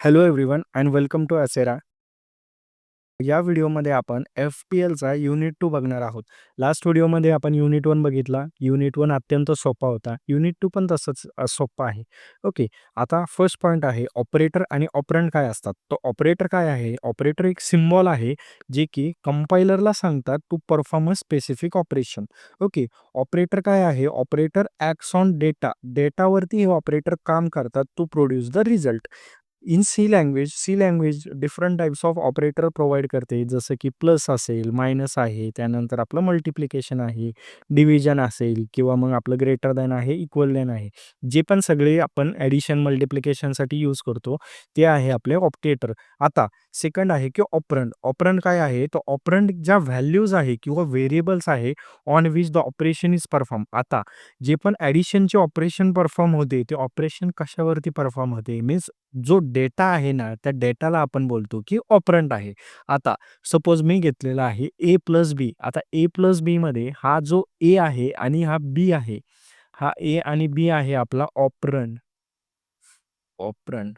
Hello everyone and welcome to असेरा. या व्हिडिओमध्ये आपण एफ-पी-एलचा युनिट 2 बघणार आहोत. लास्ट व्हिडिओमध्ये आपण युनिट 1 बघितला. युनिट 1 अत्यंत सोपा होता. युनिट 2 पण तसंच सोप्पा आहे. ओके. आता फर्स्ट पॉइंट आहे ऑपरेटर आणि ऑपरंड काय असतात? तो ऑपरेटर काय आहे? ऑपरेटर एक सिम्बॉल आहे, जे की कंपायलरला सांगतात to perform a specific operation. Okay. Operator काय आहे? Operator acts on data. डेटावरती हे ऑपरेटर काम करतात to produce the result. In C language different types of operator provide करते. जसं की प्लस असेल, मायनस आहे, त्यानंतर आपलं मल्टिप्लिकेशन आहे, डिव्हिजन असेल किंवा मग आपलं ग्रेटर दॅन आहे, इक्वल दॅन आहे. जे पण सगळे आपण ॲडिशन, मल्टिप्लिकेशनसाठी यूज करतो, ते आहे आपले ऑपरेटर. आता सेकंड आहे की ऑपरंड. ऑपरंड काय आहे? तर ऑपरंड ज्या व्हॅल्यूज आहे किंवा व्हेरिएबल्स आहे on which the operation is perform. आता जे पण ॲडिशनचे ऑपरेशन परफॉर्म होते, ते ऑपरेशन कशावरती परफॉर्म होते? मीन्स जो डेटा आहे ना, त्या डेटाला आपण बोलतो की ऑपरंड आहे. आता सपोज मी घेतलेला आहे ए प्लस बी. आता ए प्लस बीमध्ये हा जो ए आहे आणि हा बी आहे. हा ए आणि बी आहे आपला ऑपरंड. ऑपरंड,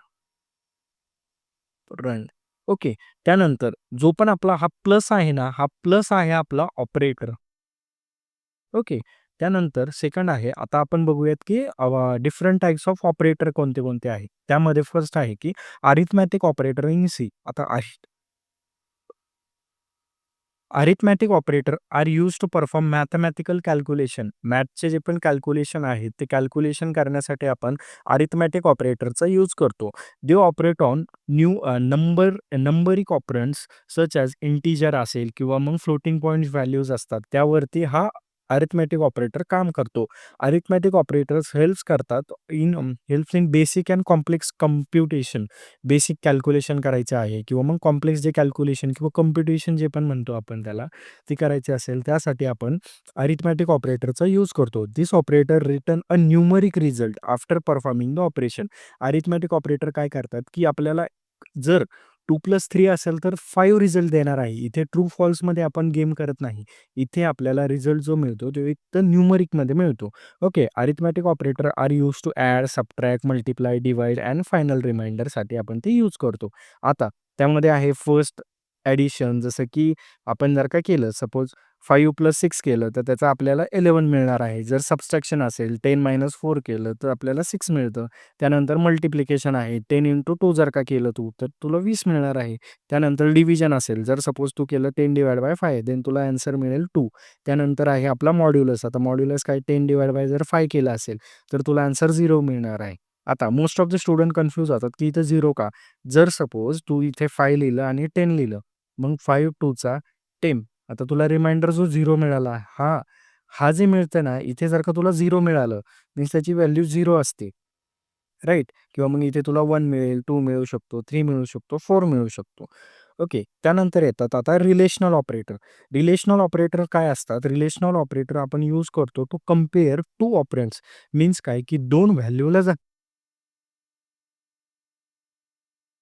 रंड. ओके. त्यानंतर जो पण आपला हा प्लस आहे ना, हा प्लस आहे आपला ऑपरेटर. ओके. त्यानंतर सेकंड आहे, आता आपण बघूयात की डिफरंट टाइप्स ऑफ ऑपरेटर कोणते-कोणते आहेत. त्यामध्ये फर्स्ट आहे की अरिथमॅटिक ऑपरेटर इन सी. आता arithmetic operator are used to perform mathematical calculation. मॅथ्सचे जे पण कॅल्क्युलेशन आहेत, ते कॅल्क्युलेशन करण्यासाठी आपण अरिथमॅटिक ऑपरेटरचा यूज करतो. दे operate on numeric operands such as integer असेल किंवा मग फ्लोटिंग पॉइंट व्हॅल्यूज असतात. त्यावरती हा अरिथमॅटिक ऑपरेटर काम करतो. Arithmetic operators helps in basic and complex computation. Basic calculation करायचं आहे किंवा मग कॉम्प्लेक्स जे कॅल्क्युलेशन किंवा कम्प्युटेशन जे पण म्हणतो आपण त्याला, ती करायची असेल त्यासाठी आपण अरिथमॅटिक ऑपरेटरचा यूज करतो. This operator return a numeric result after performing the operation. Arithmetic operator काय करतात, की आपल्याला जर 2+3 असेल तर 5 रिझल्ट देणार आहे. इथे ट्रू फॉल्समध्ये आपण गेम करत नाही. इथे आपल्याला रिझल्ट जो मिळतो तो एक तर न्यूमरिकमध्ये मिळतो. Okay. Arithmetic operator are use to add, subtract, multiply, divide and final रिमाइंडरसाठी आपण ते यूज करतो. आता त्यामध्ये आहे फर्स्ट ॲडिशन. जसं की आपण जर का केलं सपोज 5+6 केलं तर त्याचं आपल्याला 11 मिळणार आहे. जर सबट्रॅक्शन असेल 10-4 केलं तर आपल्याला 6 मिळतं. त्यानंतर मल्टिप्लिकेशन आहे 10 × 2 जर का केलं तू तर तुला 20 मिळणार आहे. त्यानंतर डिव्हिजन असेल, जर सपोज तू केलं 10/5 देन तुला ॲन्सर मिळेल 2. त्यानंतर आहे आपला मॉड्युलस. आता मॉड्युलस काय 10/5 जर 5 केलं असेल तर तुला ॲन्सर 0 मिळणार आहे. आता most of the student confuse होतात की इथं 0 का? जर सपोज तू इथे 5 लिहिलं आणि 10 लिहिलं, मग 5 × 2 = 10. आता तुला रिमाइंडर जो 0 मिळाला, हा जे मिळतं ना, इथे जर का तुला 0 मिळालं, मीन्स त्याची व्हॅल्यू 0 असते. राइट? किंवा मग इथे तुला 1 मिळेल, 2 मिळू शकतो, 3 मिळू शकतो, 4 मिळू शकतो. ओके. त्यानंतर येतात आता रिलेशनल ऑपरेटर. रिलेशनल ऑपरेटर काय असतात? रिलेशनल ऑपरेटर आपण यूज करतो टू कंपेअर 2 ऑपरंड्स. मीन्स काय, की 2 व्हॅल्यूला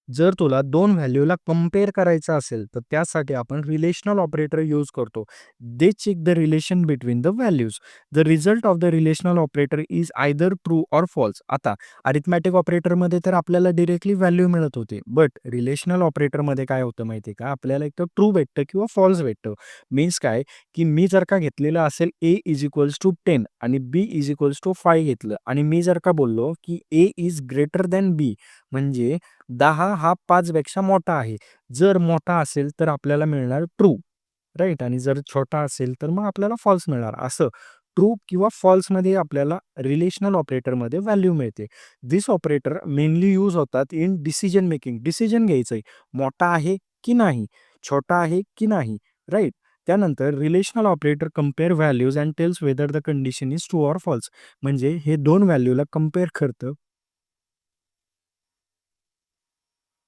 जर तुला 2 व्हॅल्यूला कंपेअर करायचं असेल, तर त्यासाठी आपण रिलेशनल ऑपरेटर यूज करतो. They check the relation between the values. The result of the relational operator is either true or false. आता अरिथमॅटिक ऑपरेटरमध्ये तर आपल्याला डायरेक्टली व्हॅल्यू मिळत होते. बट रिलेशनल ऑपरेटरमध्ये काय होतं माहिती आहे का? आपल्याला एक तर ट्रू भेटतं किंवा फॉल्स भेटतं. मीन्स काय, की मी जर का घेतलेलं असेल A = 10 आणि B = 5 घेतलं आणि मी जर का बोललो, की A is greater than B म्हणजे 10 हा 5 पेक्षा मोठा आहे. जर मोठा असेल तर आपल्याला मिळणार ट्रू, राइट? आणि जर छोटा असेल तर मग आपल्याला फॉल्स मिळणार. असं ट्रू किंवा फॉल्समध्ये आपल्याला रिलेशनल ऑपरेटरमध्ये व्हॅल्यू मिळते. धिस ऑपरेटर मेनली यूज होतात इन डिसिजन मेकिंग. डिसिजन घ्यायचंय, मोठा आहे की नाही, छोटा आहे की नाही, राइट? त्यानंतर relational operator compare values and tells whether the condition is true or false. म्हणजे हे 2 व्हॅल्यूला कंपेअर करतं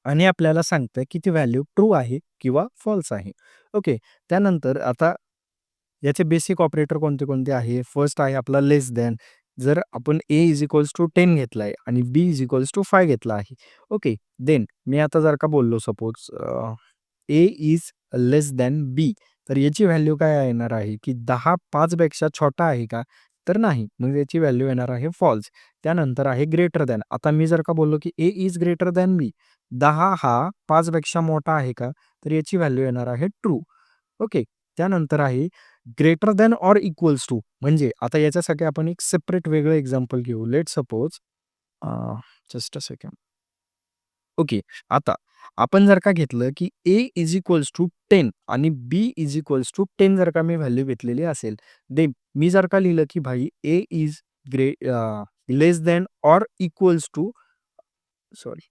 आणि आपल्याला सांगतं की ती व्हॅल्यू ट्रू आहे किंवा फॉल्स आहे. ओके. त्यानंतर आता याचे बेसिक ऑपरेटर कोणते-कोणते आहे? फर्स्ट आहे आपला लेस दॅन. जर आपण A = 10 घेतलाय आणि B = 5 घेतला आहे. ओके. देन मी आता जर का बोललो suppose A is less than B तर याची व्हॅल्यू काय येणार आहे, की 10 5 पेक्षा छोटा आहे का? तर नाही. मग याची व्हॅल्यू येणार आहे फॉल्स. त्यानंतर आहे ग्रेटर दॅन. आता मी जर का बोललो, की ए इज ग्रेटर दॅन बी. 10 हा 5 पेक्षा मोठा आहे का? तर याची व्हॅल्यू येणार आहे ट्रू. ओके. त्यानंतर आहे greater than or equals to. म्हणजे आता याच्यासाठी आपण एक सेपरेट वेगळं एक्झाम्पल घेऊ. Let's suppose just a second. Okay. आता आपण जर का घेतलं, की A इज इक्वल्स टू 10 आणि B इज इक्वल्स टू 10 जर का मी व्हॅल्यू घेतलेली असेल, देन मी जर का लिहिलं, की भाई A is less than or equals to sorry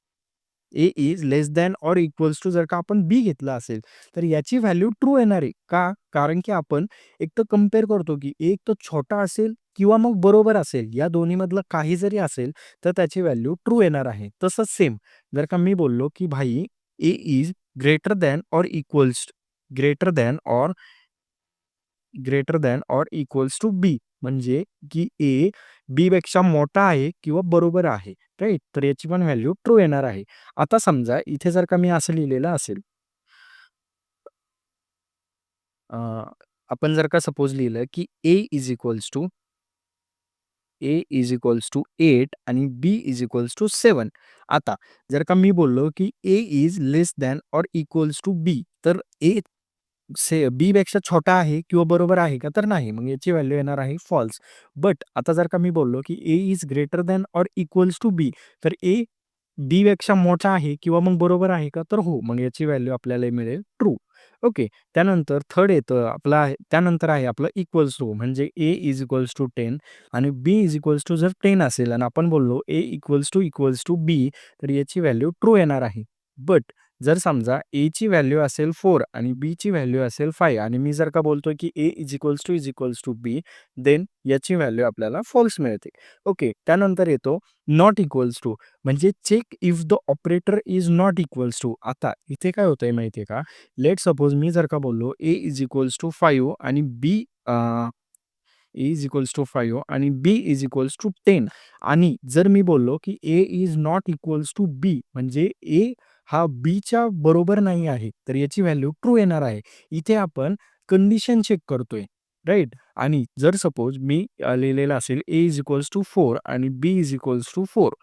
A is less than or equals to जर का आपण बी घेतला असेल, तर याची व्हॅल्यू ट्रू येणार आहे. का? कारण की आपण एक तर कंपेअर करतो, की एक तर छोटा असेल किंवा मग बरोबर असेल. या दोन्हीमधलं काही जरी असेल, तर त्याची व्हॅल्यू ट्रू येणार आहे. तसंच सेम जर का मी बोललो, की भाई A is greater than or equals greater than or greater than or equals to B म्हणजे की ए बी पेक्षा मोठा आहे किंवा बरोबर आहे, राइट? तर याची पण व्हॅल्यू ट्रू येणार आहे. आता समजा इथे जर का मी असं लिहिलेलं असेल, अ, आपण जर का सपोज लिहिलं की ए इज इक्वल्स टू 8 आणि बी इज इक्वल्स टू 7. आता जर का मी बोललो की A is less than or equals to B, तर ए बी पेक्षा छोटा आहे किंवा बरोबर आहे का? तर नाही. मग याची व्हॅल्यू येणार आहे फॉल्स. बट आता जर का मी बोललो, की A is greater than or equals to B, तर ए बी पेक्षा मोठा आहे किंवा मग बरोबर आहे का? तर हो. मग याची व्हॅल्यू आपल्याला मिळेल ट्रू. ओके. त्यानंतर थर्ड येतं आपलं आहे त्यानंतर आहे आपलं इक्वल्स टू म्हणजे ए इज इक्वल्स टू 10 आणि बी इज इक्वल्स टू जर 10 असेल आणि आपण बोललो ए इक्वल्स टू बी, तर याची व्हॅल्यू ट्रू येणार आहे. बट जर समजा एची व्हॅल्यू असेल 4 आणि बीची व्हॅल्यू असेल 5 आणि मी जर का बोलतोय की A is equals to B, then याची व्हॅल्यू आपल्याला फॉल्स मिळते. ओके. त्यानंतर येतो नॉट इक्वल्स टू म्हणजे check if the operator is not equals to. आता इथे काय होतंय माहिती का? लेट सपोज मी जर का बोललो ए इज इक्वल्स टू 5 आणि बी ए इज इक्वल्स टू 5 आणि बी इज इक्वल्स टू 10 आणि जर मी बोललो, की A is not equals to B म्हणजे ए हा बीच्या बरोबर नाही आहे, तर याची व्हॅल्यू ट्रू येणार आहे. इथे आपण कंडिशन चेक करतोय, राइट? आणि जर सपोज मी लिहिलेलं असेल ए इज इक्वल्स टू 4 आणि B is equals to 4,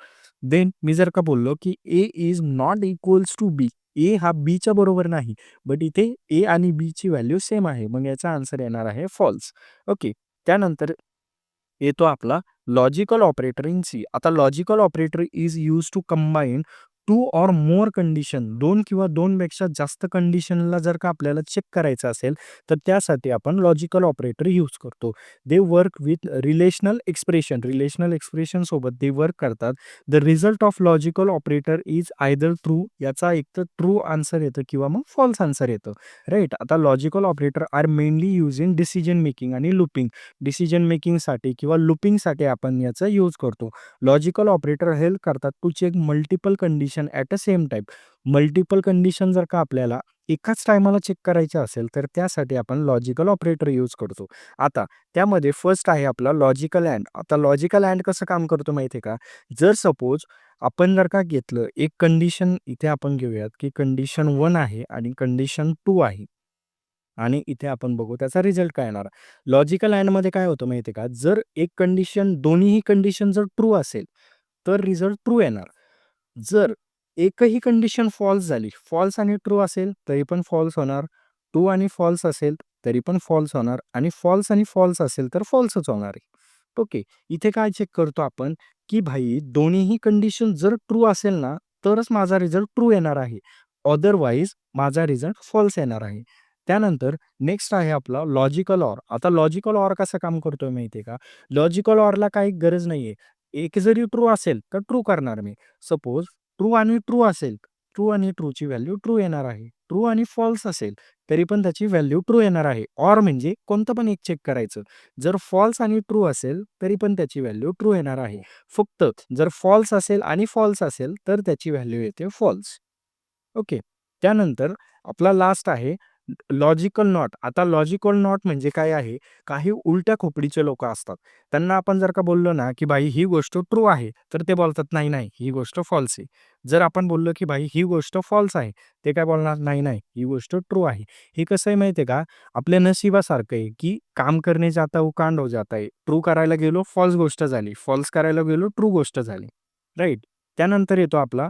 then मी जर का बोललो, की A is not equals to B, A हा बीच्या बरोबर नाही, बट इथे ए आणि बीची व्हॅल्यू सेम आहे. मग याचा आन्सर येणार आहे फॉल्स. ओके. त्यानंतर येतो आपला लॉजिकल ऑपरेटर इन सी. आता logical operator is used to combine 2 or more condition 2 किंवा 2 पेक्षा जास्त कंडिशनला जर का आपल्याला चेक करायचं असेल, तर त्यासाठी आपण लॉजिकल ऑपरेटर यूज करतो. They work with relational expression सोबत ते वर्क करतात. The result of logical operator is either true याचा एकतर ट्रू आन्सर येतं किंवा मग फॉल्स आन्सर येतं. राइट? आता logical operator are mainly use in decision making आणि लूपिंग. डिसिजन मेकिंगसाठी किंवा लूपिंगसाठी आपण याचा यूज करतो. लॉजिकल ऑपरेटर हेल्प करतात to check multiple condition at a same time. Multiple condition जर का आपल्याला एकाच टायमाला चेक करायचं असेल, तर त्यासाठी आपण लॉजिकल ऑपरेटर यूज करतो. आता त्यामध्ये फर्स्ट आहे आपला लॉजिकल अँड. आता लॉजिकल अँड कसं काम करतो माहिती आहे का? जर सपोज आपण जर का घेतलं एक कंडिशन इथे आपण घेऊयात, की कंडिशन 1 आहे आणि कंडिशन 2 आहे. आणि इथे आपण बघू त्याचा रिझल्ट काय येणार. लॉजिकल अँडमध्ये काय होतं माहिती आहे का? जर एक कंडिशन दोन्हीही कंडिशन जर ट्रू असेल, तर रिझल्ट ट्रू येणार. जर एकही कंडिशन फॉल्स झाली, फॉल्स आणि ट्रू असेल तरी पण फॉल्स होणार. ट्रू आणि फॉल्स असेल तरी पण फॉल्स होणार आणि फॉल्स आणि फॉल्स असेल तर फॉल्सच होणार आहे. ओके. इथे काय चेक करतो आपण, की भाई दोन्हीही कंडिशन जर ट्रू असेल ना, तरच माझा रिझल्ट ट्रू येणार आहे. अदरवाईज माझा रिझल्ट फॉल्स येणार आहे. त्यानंतर नेक्स्ट आहे आपला लॉजिकल ऑर. आता लॉजिकल ऑर कसं काम करतोय माहिती आहे का? लॉजिकल ऑरला काही गरज नाहीये. एक जरी ट्रू असेल, तर ट्रू करणार मी. सपोज ट्रू आणि ट्रू असेल, ट्रू आणि ट्रूची व्हॅल्यू ट्रू येणार आहे. ट्रू आणि फॉल्स असेल, तरी पण त्याची व्हॅल्यू ट्रू येणार आहे. ऑर म्हणजे कोणतं पण एक चेक करायचं. जर फॉल्स आणि ट्रू असेल, तरी पण त्याची व्हॅल्यू ट्रू येणार आहे. फक्त जर फॉल्स असेल आणि फॉल्स असेल, तर त्याची व्हॅल्यू येते फॉल्स. ओके. त्यानंतर आपला लास्ट आहे लॉजिकल नॉट. आता लॉजिकल नॉट म्हणजे काय आहे, काही उलट्या खोपडीचे लोकं असतात. त्यांना आपण जर का बोललो ना, की "भाई ही गोष्ट ट्रू आहे." तर ते बोलतात, "नाही, नाही, ही गोष्ट फॉल्स आहे." जर आपण बोललो, की "भाई ही गोष्ट फॉल्स आहे." ते काय बोलणार, "नाही, नाही, ही गोष्ट ट्रू आहे." हे कसं आहे माहिती आहे का, आपल्या नशिबासारखं आहे, की काम करने जाता हूँ कांड हो जाता है. ट्रू करायला गेलो फॉल्स गोष्ट झाली. फॉल्स करायला गेलो ट्रू गोष्ट झाली. राइट? त्यानंतर येतो आपला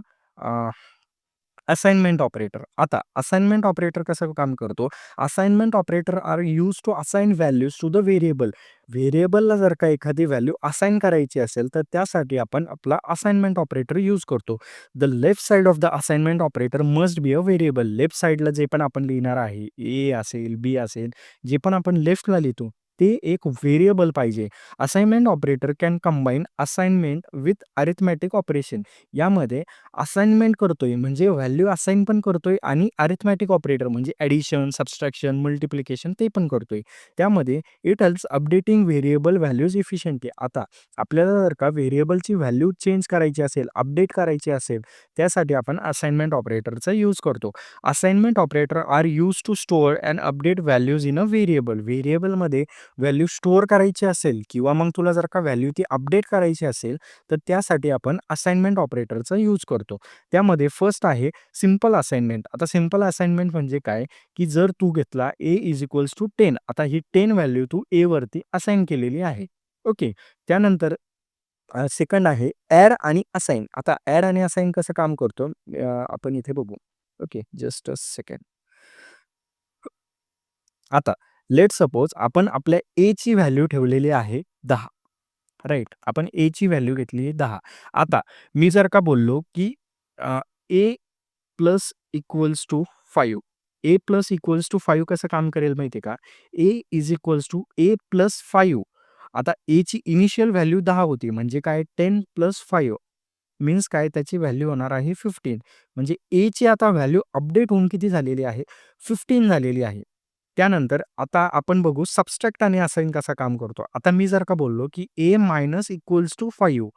असाइनमेंट ऑपरेटर. आता असाइनमेंट ऑपरेटर कसं काम करतो? Assignment operator are used to assign values to the variable. व्हेरिएबलला जर का एखादी व्हॅल्यू असाइन करायची असेल, तर त्यासाठी आपण आपला असाइनमेंट ऑपरेटर यूज करतो. The left side of the assignment operator must be a variable. Left साइडला जे पण आपण लिहिणार आहे, ए असेल, बी असेल, जे पण आपण लेफ्टला लिहितो, ते एक व्हेरिएबल पाहिजे. Assignment operator can combine assignment with arithmetic operation. यामध्ये असाइनमेंट करतोय म्हणजे व्हॅल्यू असाइन पण करतोय आणि अरिथमॅटिक ऑपरेटर म्हणजे ॲडिशन, सबट्रॅक्शन, मल्टिप्लिकेशन ते पण करतोय. त्यामध्ये it helps updating variable values efficiently. आता आपल्याला जर का व्हेरिएबलची व्हॅल्यू चेंज करायची असेल, अपडेट करायची असेल, त्यासाठी आपण असाइनमेंट ऑपरेटरचा यूज करतो. Assignment operator are used to store and update values in a variable. व्हेरिएबलमध्ये व्हॅल्यू स्टोअर करायची असेल किंवा मग तुला जर का व्हॅल्यू ती अपडेट करायची असेल, तर त्यासाठी आपण असाइनमेंट ऑपरेटरचा यूज करतो. त्यामध्ये फर्स्ट आहे सिंपल असाइनमेंट. आता सिंपल असाइनमेंट म्हणजे काय, की जर तू घेतला A इज इक्वल्स टू 10. आता ही 10 व्हॅल्यू तू A वरती असाइन केलेली आहे. ओके. त्यानंतर सेकंड आहे ॲड आणि असाइन. आता ॲड आणि असाइन कसं काम करतो आपण इथे बघू. ओके. Just a second. आता लेट्स सपोज आपण आपल्या Aची व्हॅल्यू ठेवलेली आहे 10. राइट. आपण Aची व्हॅल्यू घेतली आहे 10. आता मी जर का बोललो, की A plus equals to 5. A plus equals to 5 कसं काम करेल माहिती आहे का? A is equals to A plus 5. आता Aची इनिशियल व्हॅल्यू 10 होती. म्हणजे काय 10 प्लस 5 मीन्स काय त्याची व्हॅल्यू होणार आहे 15. म्हणजे Aची आता व्हॅल्यू अपडेट होऊन किती झालेली आहे? 15 झालेली आहे. त्यानंतर आता आपण बघू सबट्रॅक्ट आणि असाइन कसा काम करतो. आता मी जर का बोललो, की A minus equals to 5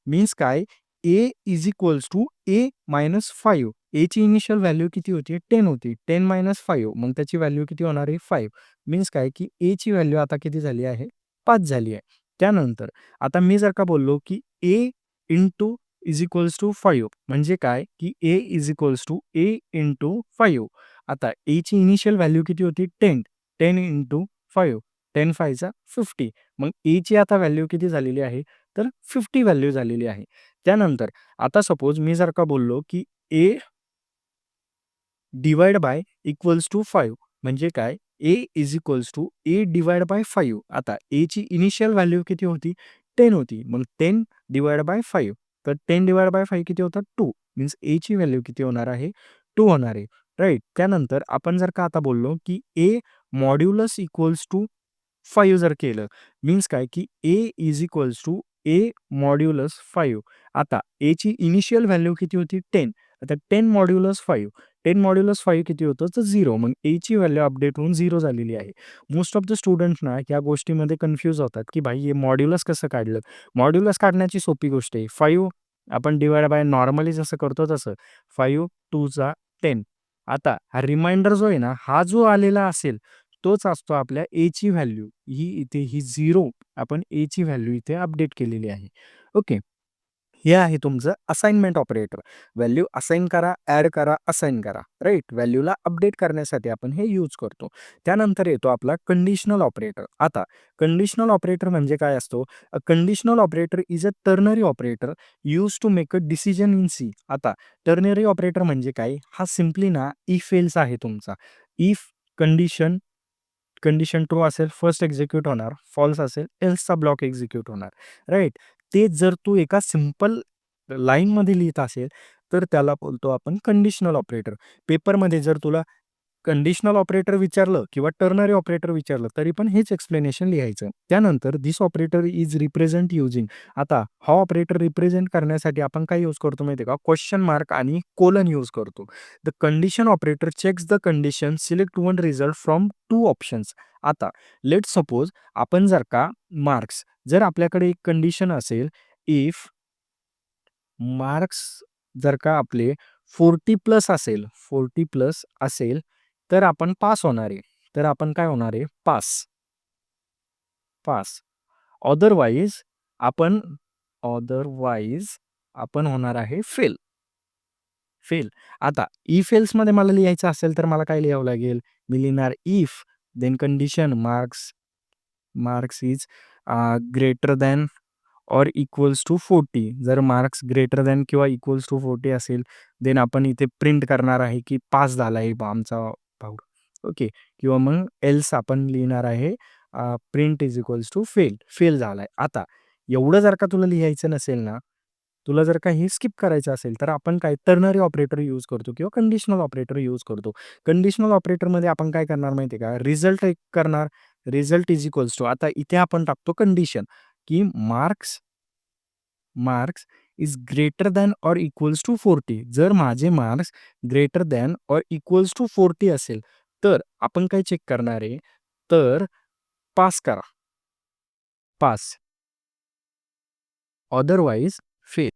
means काय? A is equals to A minus 5. Aची इनिशियल व्हॅल्यू किती होती? 10 होती. 10 मायनस 5 मग त्याची व्हॅल्यू किती होणार आहे? 5. मीन्स काय, की Aची व्हॅल्यू आता किती झाली आहे? 5 झाली आहे. त्यानंतर आता मी जर का बोललो, की A into is equals to 5 म्हणजे काय, की A is equals to A into 5. आता Aची इनिशियल व्हॅल्यू किती होती? 10. 10 इंटू 5. 10 5 50. मग Aची आता व्हॅल्यू किती झालेली आहे? तर 50 व्हॅल्यू झालेली आहे. त्यानंतर आता सपोज मी जर का बोललो, की A divide by equals to 5 म्हणजे काय? A is equals to A divide by 5. आता Aची इनिशियल व्हॅल्यू किती होती? 10 होती. मग 10 डिव्हाईड बाय 5. तर 10 डिव्हाईड बाय 5 किती होतात? 2. मीन्स Aची व्हॅल्यू किती होणार आहे? 2 होणार आहे. राइट. त्यानंतर आपण जर का आता बोललो, की A मॉड्युलस इक्वल्स टू 5 जर केलं, मीन्स काय, की A is equals to A modulus 5. आता Aची इनिशियल व्हॅल्यू किती होती? 10. आता 10 मॉड्युलस 5. 10 मॉड्युलस 5 किती होतं? तर 0. मग Aची व्हॅल्यू अपडेट होऊन 0 झालेली आहे. मोस्ट ऑफ द स्टुडंट्स ना या गोष्टीमध्ये कन्फ्यूज होतात, की भाई हे मॉड्युलस कसं काढलं? मॉड्युलस काढण्याची सोपी गोष्ट आहे. 5 आपण डिव्हाईड बाय नॉर्मली जसं करतो तसं. 5 2 10. आता हा रिमाइंडर जो आहे ना, हा जो आलेला असेल, तोच असतो आपल्या Aची व्हॅल्यू. ही इथे ही 0 आपण Aची व्हॅल्यू इथे अपडेट केलेली आहे. ओके. हे आहे तुमचं असाइनमेंट ऑपरेटर. व्हॅल्यू असाइन करा, ॲड करा, असाइन करा. राइट. व्हॅल्यूला अपडेट करण्यासाठी आपण हे यूज करतो. त्यानंतर येतो आपला कंडिशनल ऑपरेटर. आता कंडिशनल ऑपरेटर म्हणजे काय असतो? A conditional operator is a ternary operator used to make a decision in C. आता टर्नरी ऑपरेटर म्हणजे काय? हा सिम्पली ना इफ एल्स आहे तुमचा. इफ कंडिशन कंडिशन ट्रू असेल, फर्स्ट एक्झिक्यूट होणार, फॉल्स असेल, एल्सचा ब्लॉक एक्झिक्यूट होणार. राइट. ते जर तू एका सिंपल लाईनमध्ये लिहित असेल, तर त्याला बोलतो आपण कंडिशनल ऑपरेटर. पेपरमध्ये जर तुला कंडिशनल ऑपरेटर विचारलं किंवा टर्नरी ऑपरेटर विचारलं, तरी पण हेच एक्सप्लेनेशन लिहायचं. त्यानंतर this operator is represent using. आता हा ऑपरेटर रिप्रेझेंट करण्यासाठी आपण काय यूज करतो माहिती आहे का? क्वेशन मार्क आणि कोलन यूज करतो. The condition operator checks the condition, select one result from 2 options. आता लेट्स सपोज आपण जर का मार्क्स जर आपल्याकडे एक कंडिशन असेल, इफ मार्क्स जर का आपले 40 प्लस असेल, 40 प्लस असेल, तर आपण पास होणार आहे. तर आपण काय होणार आहे? Pass, pass. अदरवाईज आपण अदरवाईज आपण होणार आहे फेल, फेल. आता इफ एल्समध्ये मला लिहायचं असेल तर मला काय लिहावं लागेल? मी लिहिणार if, then condition marks, marks is greater than or equals to 40. जर मार्क्स ग्रेटर दॅन किंवा इक्वल्स टू 40 असेल, देन आपण इथे प्रिंट करणार आहे की पास झाला आहे बा आमचा भाऊ. ओके. किंवा मग एल्स आपण लिहिणार आहे print is equals to fail, fail झालाय. आता एवढं जर का तुला लिहायचं नसेल ना, तुला जर का हे स्किप करायचं असेल, तर आपण काय टर्नरी ऑपरेटर यूज करतो किंवा कंडिशनल ऑपरेटर यूज करतो. कंडिशनल ऑपरेटरमध्ये आपण काय करणार माहिती आहे का? रिझल्ट एक करणार, रिझल्ट इज इक्वल्स टू आता इथे आपण टाकतो कंडिशन, की marks marks is greater than or equals to 40. जर माझे marks greater than or equals to 40 असेल, तर आपण काय चेक करणार आहे? तर पास करा, pass. Otherwise fail.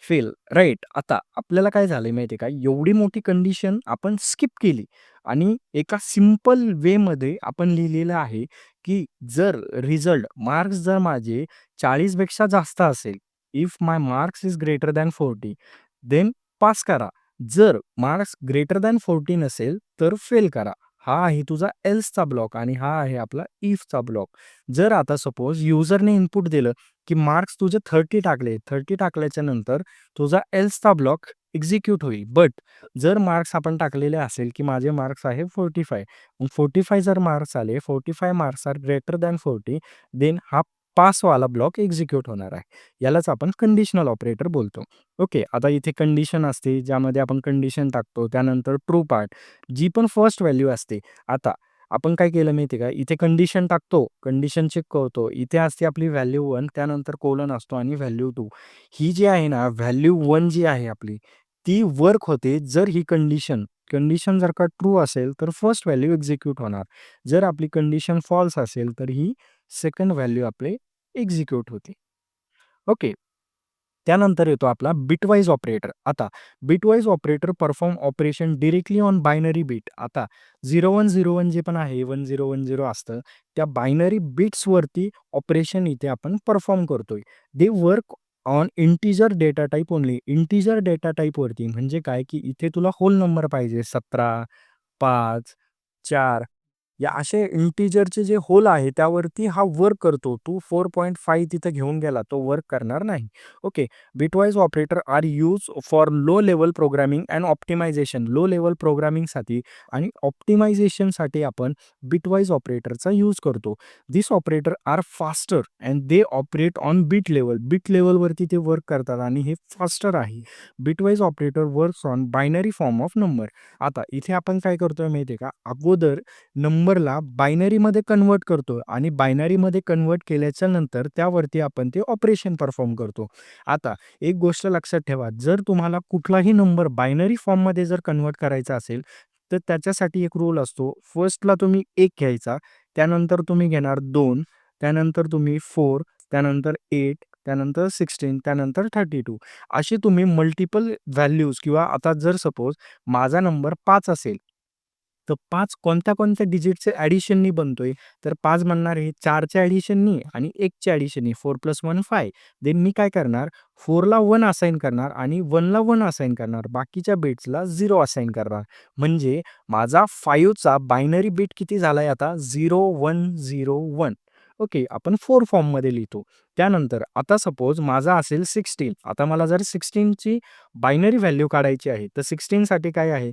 Fail, right. आता आपल्याला काय झालंय माहिती आहे का? एवढी मोठी कंडिशन आपण स्किप केली आणि एका सिंपल वेमध्ये आपण लिहिलेलं आहे, की जर रिझल्ट मार्क्स जर माझे 40 पेक्षा जास्त असेल, if my marks is greater than 40, then pass करा. जर मार्क्स ग्रेटर दॅन 40 नसेल, तर फेल करा. हा आहे तुझा एल्सचा ब्लॉक आणि हा आहे आपला इफचा ब्लॉक. जर आता सपोज युजरने इनपुट दिलं, की मार्क्स तुझे 30 टाकले. 30 टाकल्याच्या नंतर तुझा एल्सचा ब्लॉक एक्झिक्यूट होईल. बट जर मार्क्स आपण टाकलेले असेल, की माझे मार्क्स आहे 45. मग 45 जर मार्क्स आले, 45 marks are greater than 40, then हा पासवाला ब्लॉक एक्झिक्यूट होणार आहे. यालाच आपण कंडिशनल ऑपरेटर बोलतो. ओके. आता इथे कंडिशन असते, ज्यामध्ये आपण कंडिशन टाकतो. त्यानंतर ट्रू पार्ट, जी पण फर्स्ट व्हॅल्यू असते. आता आपण काय केलं माहिती आहे का? इथे कंडिशन टाकतो, कंडिशन चेक करतो. इथे असते आपली व्हॅल्यू 1, त्यानंतर कोलन असतो आणि व्हॅल्यू 2. ही जी आहे ना, व्हॅल्यू 1 जी आहे आपली, ती वर्क होते जर ही कंडिशन कंडिशन जर का ट्रू असेल, तर फर्स्ट व्हॅल्यू एक्झिक्यूट होणार. जर आपली कंडिशन फॉल्स असेल, तर ही सेकंड व्हॅल्यू आपली एक्झिक्यूट होते. ओके. त्यानंतर येतो आपला बिटवाईज ऑपरेटर. आता bitwise operator perform operation directly on binary bit. आता 0101 जे पण आहे 1010 असतं, त्या बायनरी बिट्सवरती ऑपरेशन इथे आपण परफॉर्म करतोय. They work on integer data type only. Integer data टाइपवरती म्हणजे काय, की इथे तुला होल नंबर पाहिजे 17, 5, 4 या असे इंटिजरचे जे होल आहे त्यावरती हा वर्क करतो. तू 4.5 तिथं घेऊन गेला, तो वर्क करणार नाही. Okay. Bitwise operator are use for low level programming and optimization. Low level प्रोग्रामिंगसाठी आणि ऑप्टिमायझेशनसाठी आपण बिटवाईज ऑपरेटरचा यूज करतो. This operator are faster and they operate on bit level. Bit लेव्हलवरती ते वर्क करतात आणि हे फास्टर आहे. Bitwise operator works on binary form of number. आता इथे आपण काय करतोय माहिती आहे का? अगोदर नंबरला बायनरीमध्ये कन्व्हर्ट करतो आणि बायनरीमध्ये कन्व्हर्ट केल्याच्या नंतर त्यावरती आपण ते ऑपरेशन परफॉर्म करतो. आता एक गोष्ट लक्षात ठेवा, जर तुम्हाला कुठलाही नंबर बायनरी फॉर्ममध्ये जर कन्व्हर्ट करायचा असेल, तर त्याच्यासाठी एक रूल असतो. फर्स्टला तुम्ही 1 घ्यायचा, त्यानंतर तुम्ही घेणार 2, त्यानंतर तुम्ही 4, त्यानंतर 8, त्यानंतर 16, त्यानंतर 32. अशी तुम्ही मल्टिपल व्हॅल्यूज किंवा आता जर सपोज माझा नंबर 5 असेल, तर 5 कोणत्या-कोणत्या डिजिटचे ॲडिशननी बनतोय, तर 5 म्हणणार आहे 4च्या ॲडिशननी आणि 1च्या ॲडिशननी 4 + 1 5. देन मी काय करणार 4 ला 1 असाइन करणार आणि 1 ला 1 असाइन करणार. बाकीच्या बिट्सला 0 असाइन करणार. म्हणजे माझा 5 चा बायनरी बिट किती झालाय आता 0101. ओके. आपण 4 फॉर्ममध्ये लिहितो. त्यानंतर आता सपोज माझा असेल 16. आता मला जर 16 ची बायनरी व्हॅल्यू काढायची आहे, तर 16 साठी काय आहे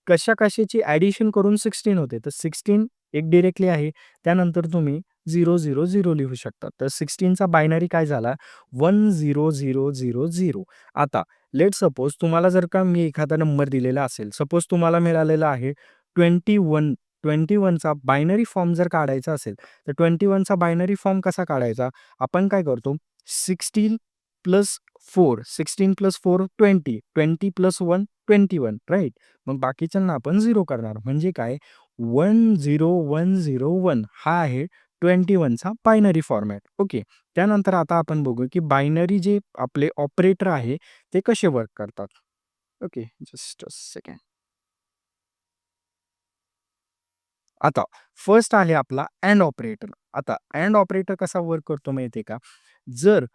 कशा-कशाची ॲडिशन करून 16 होते. तर 16 एक डायरेक्टली आहे. त्यानंतर तुम्ही 000 लिहू शकता. तर 16 चा बायनरी काय झाला 10000. आता लेट्स सपोज तुम्हाला जर का मी एखादा नंबर दिलेला असेल. सपोज तुम्हाला मिळालेला आहे 21. 21 चा बायनरी फॉर्म जर काढायचा असेल, तर 21 चा बायनरी फॉर्म कसा काढायचा? आपण काय करतो 16 प्लस 4, 16 प्लस 4 20, 20 प्लस 1 21 राइट? मग बाकीच्यांना आपण 0 करणार. म्हणजे काय 10101 हा आहे 21 चा बायनरी फॉर्मॅट. ओके. त्यानंतर आता आपण बघू, की बायनरी जे आपले ऑपरेटर आहे, ते कसे वर्क करतात. Okay, just a second. आता फर्स्ट आहे आपला अँड ऑपरेटर. आता अँड ऑपरेटर कसा वर्क करतो माहिती आहे का? जर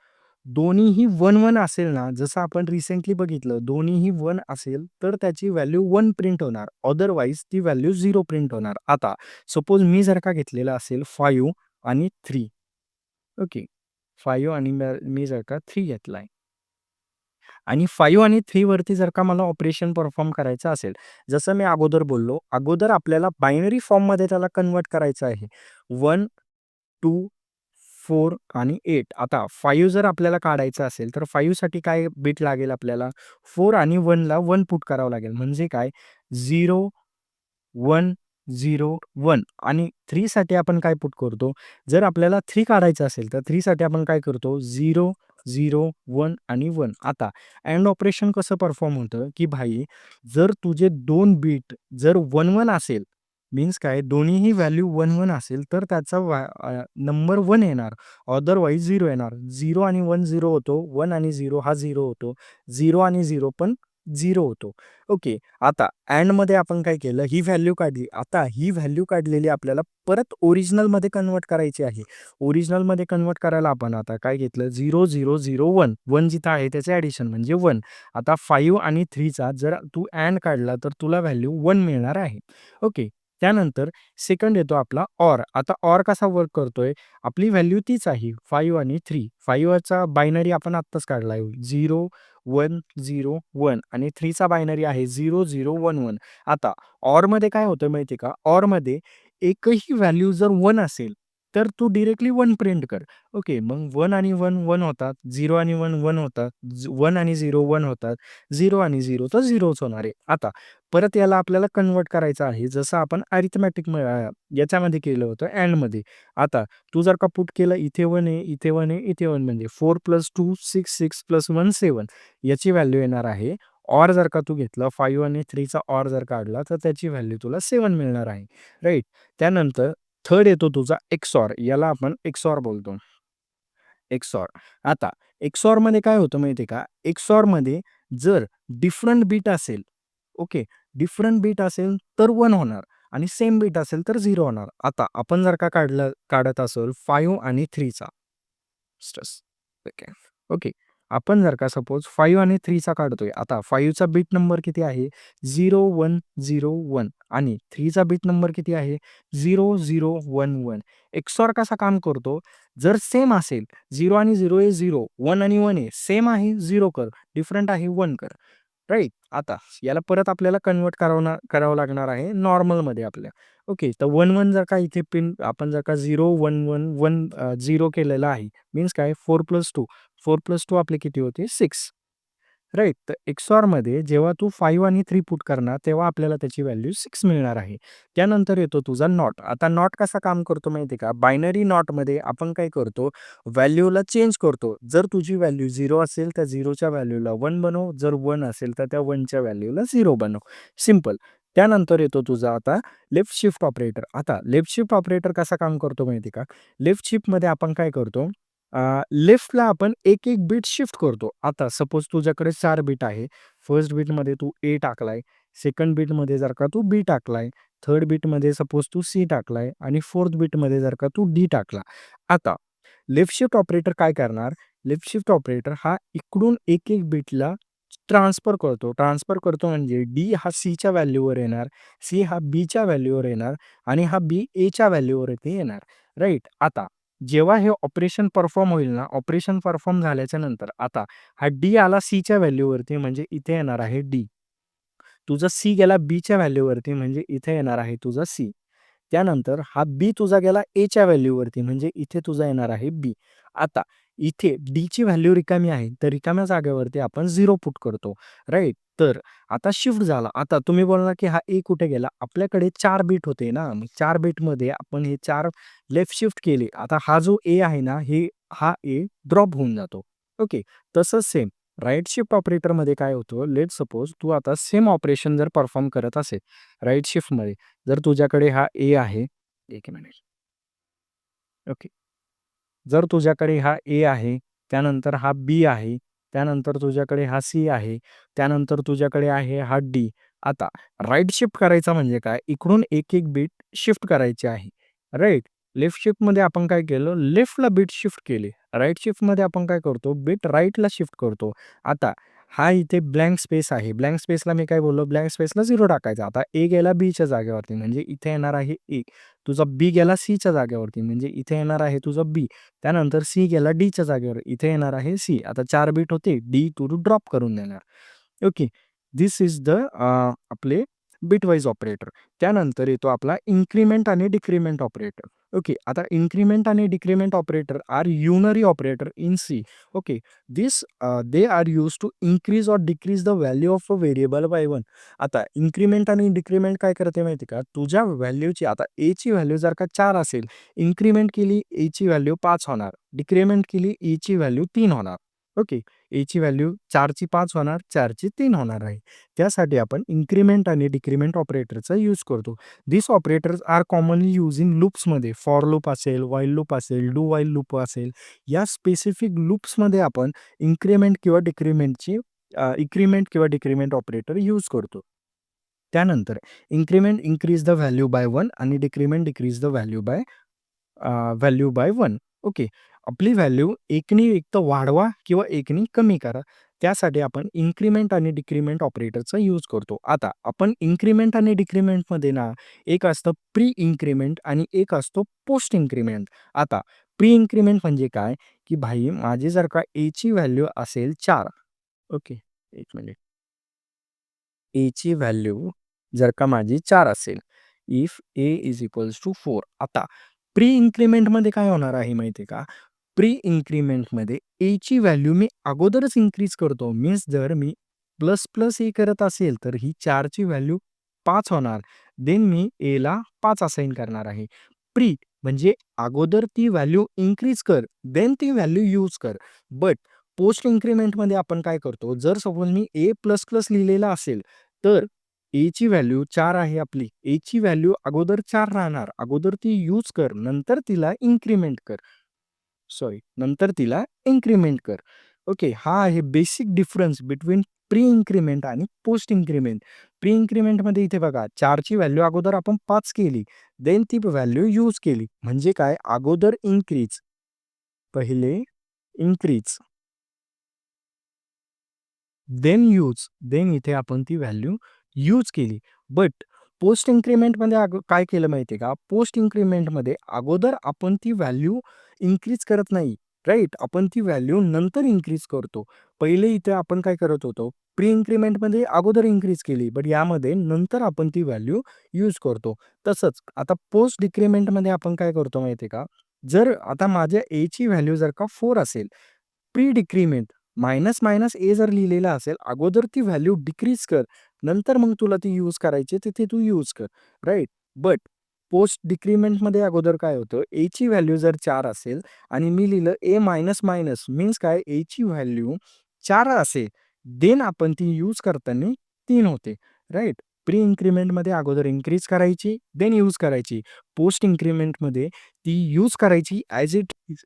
दोन्हीही 1-1 असेल ना, जसं आपण रिसेंटली बघितलं, दोन्हीही 1 असेल, तर त्याची व्हॅल्यू 1 प्रिंट होणार. अदरवाईज ती व्हॅल्यू 0 प्रिंट होणार. आता सपोज मी जर का घेतलेलं असेल 5 आणि 3. ओके. 5 आणि मी जर का 3 घेतलाय आणि 5 आणि 3 वरती जर का मला ऑपरेशन परफॉर्म करायचं असेल, जसं मी अगोदर बोललो, अगोदर आपल्याला बायनरी फॉर्ममध्ये त्याला कन्व्हर्ट करायचं आहे. 1, 2, 4 आणि 8. आता 5 जर आपल्याला काढायचं असेल, तर 5 साठी काय बिट लागेल आपल्याला? 4 आणि 1 ला 1 पुट करावं लागेल. म्हणजे काय? 0, 1, 0, 1 आणि 3 साठी आपण काय पुट करतो? जर आपल्याला 3 काढायचं असेल, तर 3 साठी आपण काय करतो? 0, 0, 1 आणि 1. आता अँड ऑपरेशन कसं परफॉर्म होतं, की भाई जर तुझे 2 बिट जर 1-1 असेल, मीन्स काय दोन्हीही व्हॅल्यू 1-1 असेल, तर त्याचा नंबर 1 येणार. अदरवाईज 0 येणार. 0 आणि 1 0 होतो. 1 आणि 0 हा 0 होतो. 0 आणि 0 पण 0 होतो. ओके. आता अँडमध्ये आपण काय केलं, ही व्हॅल्यू काढली. आता ही व्हॅल्यू काढलेली आपल्याला परत ओरिजिनलमध्ये कन्व्हर्ट करायची आहे. ओरिजिनलमध्ये कन्व्हर्ट करायला आपण आता काय घेतलं 0, 0, 0, 1. 1 जिथं आहे त्याचे ॲडिशन म्हणजे 1. आता 5 आणि 3 चा जर तू अँड काढला तर तुला व्हॅल्यू 1 मिळणार आहे. ओके. त्यानंतर सेकंड येतो आपला OR. आता OR कसा वर्क करतोय? आपली व्हॅल्यू तीच आहे 5 आणि 3. 5 चा बायनरी आपण आत्ताच काढलाय 0, 1, 0, 1 आणि 3 चा बायनरी आहे 0, 0, 1, 1. आता ORमध्ये काय होतं माहिती आहे का? ORमध्ये एकही व्हॅल्यू जर 1 असेल, तर तू डायरेक्टली 1 प्रिंट कर. ओके. मग 1 आणि 1 1 होतात. 0 आणि 1 1 होतात. 1 आणि 0 1 होतात. 0 आणि 0 तर 0च होणार आहे. आता परत याला आपल्याला कन्व्हर्ट करायचं आहे. जसं आपण अरिथमेटिक याच्यामध्ये केलं होतं अँडमध्ये. आता तू जर का पुट केलं इथे 1 आहे, इथे 1 आहे, इथे 1 म्हणजे 4 + 2 6, 6 + 1 7 याची व्हॅल्यू येणार आहे. OR जर का तू घेतलं 5 आणि 3 चा OR जर काढला, तर त्याची व्हॅल्यू तुला 7 मिळणार आहे. राइट. त्यानंतर थर्ड येतो तुझा XOR. याला आपण XOR बोलतो. XOR. आता XORमध्ये काय होतं माहिती आहे का? XORमध्ये जर डिफरंट बिट असेल, ओके. डिफरंट बिट असेल तर 1 होणार आणि सेम बिट असेल तर 0 होणार. आता आपण जर का काढत असेल 5 आणि 3 चा स्ट्रेस. ओके. ओके. आपण जर का सपोज 5 आणि 3 चा काढतोय. आता 5 चा बिट नंबर किती आहे? 0, 1, 0, 1 आणि 3 चा बिट नंबर किती आहे? 0, 0, 1, 1. XOR कसा काम करतो? जर सेम असेल 0 आणि 0 आहे 0, 1 आणि 1 आहे, सेम आहे 0 कर, डिफरंट आहे 1 कर. राइट. आता याला परत आपल्याला कन्व्हर्ट करावं लागणार आहे नॉर्मलमध्ये आपल्या. ओके. तर 1-1 जर का इथे पिन आपण जर का 0, 1-1, 0 केलेलं आहे. मीन्स काय 4 + 2. 4 + 2 आपले किती होते? 6. राइट. तर XORमध्ये जेव्हा तू 5 आणि 3 पुट करणार, तेव्हा आपल्याला त्याची व्हॅल्यू 6 मिळणार आहे. त्यानंतर येतो तुझा नॉट. आता नॉट कसा काम करतो माहिती आहे का? बायनरी नॉटमध्ये आपण काय करतो, व्हॅल्यूला चेंज करतो. जर तुझी व्हॅल्यू 0 असेल, तर 0 च्या व्हॅल्यूला 1 बनव. जर 1 असेल, तर त्या 1 च्या व्हॅल्यूला 0 बनव. सिंपल. त्यानंतर येतो तुझा आता लेफ्ट शिफ्ट ऑपरेटर. आता लेफ्ट शिफ्ट ऑपरेटर कसा काम करतो माहिती आहे का? लेफ्ट शिफ्टमध्ये आपण काय करतो, लेफ्टला आपण एक-एक बिट शिफ्ट करतो. आता सपोज तुझ्याकडे 4 बिट आहे. फर्स्ट बिटमध्ये तू ए टाकलाय, सेकंड बिटमध्ये जर का तू बी टाकलाय, थर्ड बिटमध्ये सपोज तू सी टाकलाय आणि फोर्थ बिटमध्ये जर का तू डी टाकला. आता लेफ्ट शिफ्ट ऑपरेटर काय करणार? लेफ्ट शिफ्ट ऑपरेटर हा इकडून एक-एक बिटला ट्रान्सफर करतो. ट्रान्सफर करतो म्हणजे डी हा सीच्या व्हॅल्यूवर येणार, सी हा बीच्या व्हॅल्यूवर येणार आणि हा बी एच्या व्हॅल्यूवर इथे येणार. राइट. आता जेव्हा हे ऑपरेशन परफॉर्म होईल ना, ऑपरेशन परफॉर्म झाल्याच्या नंतर आता हा डी आला सीच्या व्हॅल्यूवरती म्हणजे इथे येणार आहे डी. तुझा सी गेला बीच्या व्हॅल्यूवरती म्हणजे इथे येणार आहे तुझा सी. त्यानंतर हा बी तुझा गेला एच्या व्हॅल्यूवरती म्हणजे इथे तुझा येणार आहे बी. आता इथे डीची व्हॅल्यू रिकामी आहे, तर रिकाम्या जागेवरती आपण 0 पुट करतो. राइट. तर आता शिफ्ट झाला. आता तुम्ही बोलणार, की हा ए कुठे गेला? आपल्याकडे 4 बिट होते ना, मग 4 बिटमध्ये आपण हे 4 लेफ्ट शिफ्ट केले. आता हा जो ए आहे ना, हा ए ड्रॉप होऊन जातो. ओके. तसंच सेम राइट शिफ्ट ऑपरेटरमध्ये काय होतं, लेट्स सपोज तू आता सेम ऑपरेशन जर परफॉर्म करत असेल, राइट शिफ्टमध्ये जर तुझ्याकडे हा ए आहे, 1 मिनिट. ओके. जर तुझ्याकडे हा ए आहे, त्यानंतर हा बी आहे त्यानंतर तुझ्याकडे हा सी आहे. त्यानंतर तुझ्याकडे आहे हा डी. आता राइट शिफ्ट करायचा म्हणजे काय? इकडून एक-एक बिट शिफ्ट करायची आहे. राइट. लेफ्ट शिफ्टमध्ये आपण काय केलं? लेफ्टला बिट शिफ्ट केले. राइट शिफ्टमध्ये आपण काय करतो? बिट राइटला शिफ्ट करतो. आता हा इथे ब्लँक स्पेस आहे. ब्लँक स्पेसला मी काय बोललो? ब्लँक स्पेसला 0 टाकायचा. आता ए गेला बीच्या जागेवरती म्हणजे इथे येणार आहे ए. तुझा बी गेला सीच्या जागेवरती म्हणजे इथे येणार आहे तुझा बी. त्यानंतर सी गेला डीच्या जागेवर, इथे येणार आहे सी. आता 4 बिट होते. डी तू ड्रॉप करून देणार. ओके. धिस इज द आपले बिटवाईज ऑपरेटर. त्यानंतर येतो आपला इन्क्रिमेंट आणि डिक्रिमेंट ऑपरेटर. ओके. आता इन्क्रिमेंट आणि decrement operator are unary operator in C. Okay. They are used to increase और decrease the value of a variable by 1. आता increment आणि डिक्रिमेंट काय करते माहिती का? तुझ्या व्हॅल्यूची आता एची व्हॅल्यू जर का 4 असेल, इन्क्रिमेंट केली एची व्हॅल्यू 5 होणार. डिक्रिमेंट केली एची व्हॅल्यू 3 होणार. ओके. एची व्हॅल्यू 4 ची 5 होणार, 4 ची 3 होणार आहे. त्यासाठी आपण इन्क्रिमेंट आणि डिक्रिमेंट ऑपरेटरचा यूज करतो. This operators are commonly use in लूप्समध्ये. फॉर लूप असेल, व्हाईल लूप असेल, डू व्हाईल लूप असेल. या स्पेसिफिक लूप्समध्ये आपण इन्क्रिमेंट किंवा डिक्रिमेंटची इन्क्रिमेंट किंवा डिक्रिमेंट ऑपरेटर यूज करतो. त्यानंतर increment increase the value by 1 आणि decrement decrease the value by 1. Okay. आपली व्हॅल्यू एकनी एक तर वाढवा किंवा एकनी कमी करा. त्यासाठी आपण इन्क्रिमेंट आणि डिक्रिमेंट ऑपरेटरचा यूज करतो. आता आपण इन्क्रिमेंट आणि डिक्रिमेंटमध्ये ना, एक असतं प्री इन्क्रिमेंट आणि एक असतो पोस्ट इन्क्रिमेंट. आता प्री इन्क्रिमेंट म्हणजे काय, की भाई माझी जर का एची व्हॅल्यू असेल 4. ओके. 1 मिनिट. एची व्हॅल्यू जर का माझी 4 असेल, if A is equals to 4. आता प्री इन्क्रिमेंटमध्ये काय होणार आहे माहिती आहे का? प्री इन्क्रिमेंटमध्ये एची व्हॅल्यू मी अगोदरच इन्क्रीज करतो. मीन्स जर मी प्लस ए करत असेल, तर ही 4 ची व्हॅल्यू 5 होणार. देन मी एला 5 असाइन करणार आहे. प्री म्हणजे अगोदर ती व्हॅल्यू इन्क्रीज कर, देन ती व्हॅल्यू यूज कर. बट पोस्ट इन्क्रिमेंटमध्ये आपण काय करतो, जर सपोज मी ए प्लस प्लस लिहिलेला असेल, तर एची व्हॅल्यू 4 आहे आपली. एची व्हॅल्यू अगोदर 4 राहणार. अगोदर ती यूज कर, नंतर तिला इन्क्रिमेंट कर. नंतर तिला इन्क्रिमेंट कर. ओके. हा आहे basic difference between pre increment आणि पोस्ट इन्क्रिमेंट. प्री इन्क्रिमेंटमध्ये इथे बघा 4 ची व्हॅल्यू अगोदर आपण 5 केली. देन ती व्हॅल्यू यूज केली. म्हणजे काय अगोदर इन्क्रीज, पहिले इन्क्रीज, देन यूज, देन इथे आपण ती व्हॅल्यू यूज केली. बट पोस्ट इन्क्रिमेंटमध्ये काय केलं माहिती आहे का? पोस्ट इन्क्रिमेंटमध्ये अगोदर आपण ती व्हॅल्यू इन्क्रीज करत नाही. राइट. आपण ती व्हॅल्यू नंतर इन्क्रीज करतो. पहिले इथे आपण काय करत होतो? प्री इन्क्रिमेंटमध्ये अगोदर इन्क्रीज केली. बट यामध्ये नंतर आपण ती व्हॅल्यू यूज करतो. तसंच आता पोस्ट डिक्रिमेंटमध्ये आपण काय करतो माहिती आहे का? जर आता माझ्या एची व्हॅल्यू जर का 4 असेल, प्री डिक्रिमेंट मायनस मायनस ए जर लिहिलेला असेल, अगोदर ती व्हॅल्यू डिक्रीज कर. नंतर मग तुला ती यूज करायची तिथे तू यूज कर. राइट. बट पोस्ट डिक्रिमेंटमध्ये अगोदर काय होतं, एची व्हॅल्यू जर 4 असेल आणि मी लिहिलं ए मायनस मायनस मीन्स काय एची व्हॅल्यू 4 असेल, देन आपण ती यूज करताना 3 होते. राइट. प्री इन्क्रिमेंटमध्ये अगोदर इन्क्रीज करायची, देन यूज करायची. पोस्ट इन्क्रिमेंटमध्ये ती यूज करायची ॲज इट इज.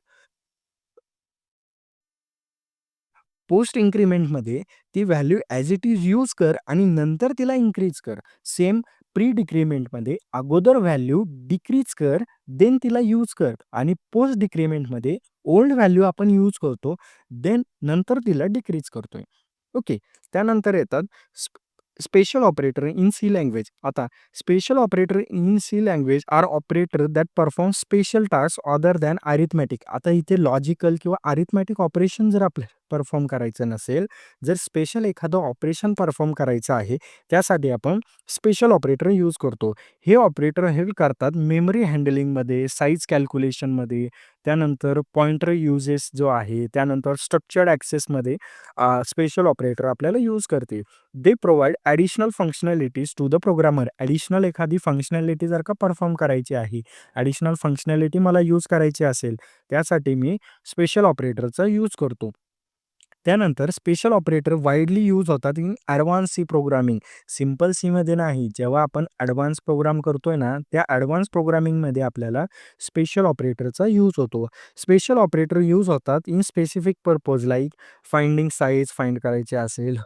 पोस्ट इन्क्रिमेंटमध्ये ती value as it is use कर आणि नंतर तिला इन्क्रीज कर. सेम प्री डिक्रिमेंटमध्ये अगोदर व्हॅल्यू डिक्रीज कर, देन तिला यूज कर आणि पोस्ट डिक्रिमेंटमध्ये ओल्ड व्हॅल्यू आपण यूज करतो, देन नंतर तिला डिक्रीज करतोय. ओके. त्यानंतर येतात special operator in C language. आता special operator in C language are operator that perform special task other than arithmetic. आता इथे लॉजिकल किंवा अरिथमॅटिक ऑपरेशन जर आपल्याला परफॉर्म करायचं नसेल, जर स्पेशल एखादं ऑपरेशन परफॉर्म करायचं आहे, त्यासाठी आपण स्पेशल ऑपरेटर यूज करतो. हे ऑपरेटर हेल्प करतात मेमरी हँडलिंगमध्ये, साईज कॅल्क्युलेशनमध्ये, त्यानंतर पॉइंटर युजेस जो आहे, त्यानंतर स्ट्रक्चर्ड ॲक्सेसमध्ये स्पेशल ऑपरेटर आपल्याला यूज करते. They provide additional functionalities to the programmer. Additional एखादी फंक्शनॅलिटी जर का परफॉर्म करायची आहे, ॲडिशनल फंक्शनॅलिटी मला यूज करायची असेल, त्यासाठी मी स्पेशल ऑपरेटरचा यूज करतो. त्यानंतर स्पेशल ऑपरेटर वाइडली यूज होतात in advance C programming. Simple सीमध्ये नाही. जेव्हा आपण ॲडव्हान्स प्रोग्राम करतोय ना, त्या ॲडव्हान्स प्रोग्रामिंगमध्ये आपल्याला स्पेशल ऑपरेटरचा यूज होतो. स्पेशल ऑपरेटर यूज होतात in specific purpose like finding size find करायचे असेल,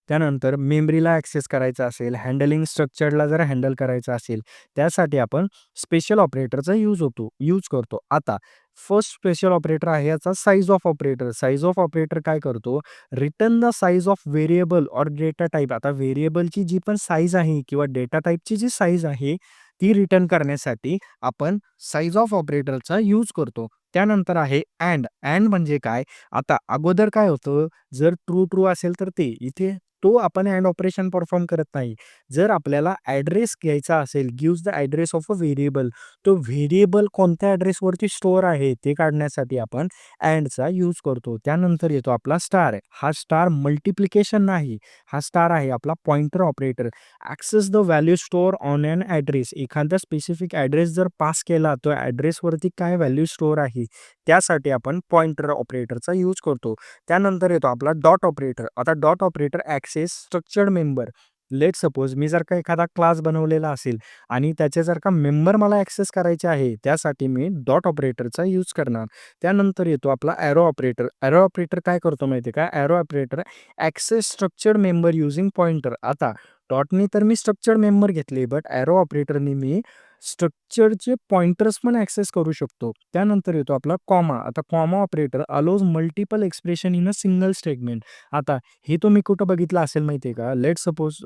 त्यानंतर मेमरीला ॲक्सेस करायचा असेल, हँडलिंग स्ट्रक्चरला जर हँडल करायचं असेल, त्यासाठी आपण स्पेशल ऑपरेटरचा यूज करतो. आता फर्स्ट स्पेशल ऑपरेटर आहे याचा size of operator. Size of operator काय करतो? Return the size of variable or data type. आता व्हेरिएबलची जी पण साइज आहे किंवा डेटा टाइपची जी साइज आहे, ती रिटर्न करण्यासाठी आपण साइज ऑफ ऑपरेटरचा यूज करतो. त्यानंतर आहे अँड. अँड म्हणजे काय? आता अगोदर काय होतं, जर ट्रू असेल तर ते. इथे तो आपण अँड ऑपरेशन परफॉर्म करत नाही. जर आपल्याला ॲड्रेस घ्यायचा असेल, gives the address of a variable. तो व्हेरिएबल कोणत्या ॲड्रेसवरती स्टोअर आहे ते काढण्यासाठी आपण अँडचा यूज करतो. त्यानंतर येतो आपला स्टार. हा स्टार मल्टिप्लिकेशन नाही. हा स्टार आहे आपला pointer operator. Access the value store on an address. एखादा स्पेसिफिक ॲड्रेस जर पास केला, तो ॲड्रेसवरती काय व्हॅल्यू स्टोअर आहे, त्यासाठी आपण पॉइंटर ऑपरेटरचा यूज करतो. त्यानंतर येतो आपला डॉट ऑपरेटर. आता dot operator access structured member. Let suppose मी जर का एखादा क्लास बनवलेला असेल आणि त्याचे जर का मेंबर मला ॲक्सेस करायचे आहे, त्यासाठी मी डॉट ऑपरेटरचा यूज करणार. त्यानंतर येतो आपला एरो ऑपरेटर. एरो ऑपरेटर काय करतो माहिती आहे का? Arrow operator access structured member using pointer. आता डॉटनी तर मी स्ट्रक्चर्ड मेंबर घेतले, बट एरो ऑपरेटरनी मी स्ट्रक्चरचे पॉइंटर्स पण ॲक्सेस करू शकतो. त्यानंतर येतो आपला कॉमा. आता comma operator allows multiple expression in a single statement. आता हे तुम्ही कुठं बघितलं असेल माहिती आहे का? लेट सपोज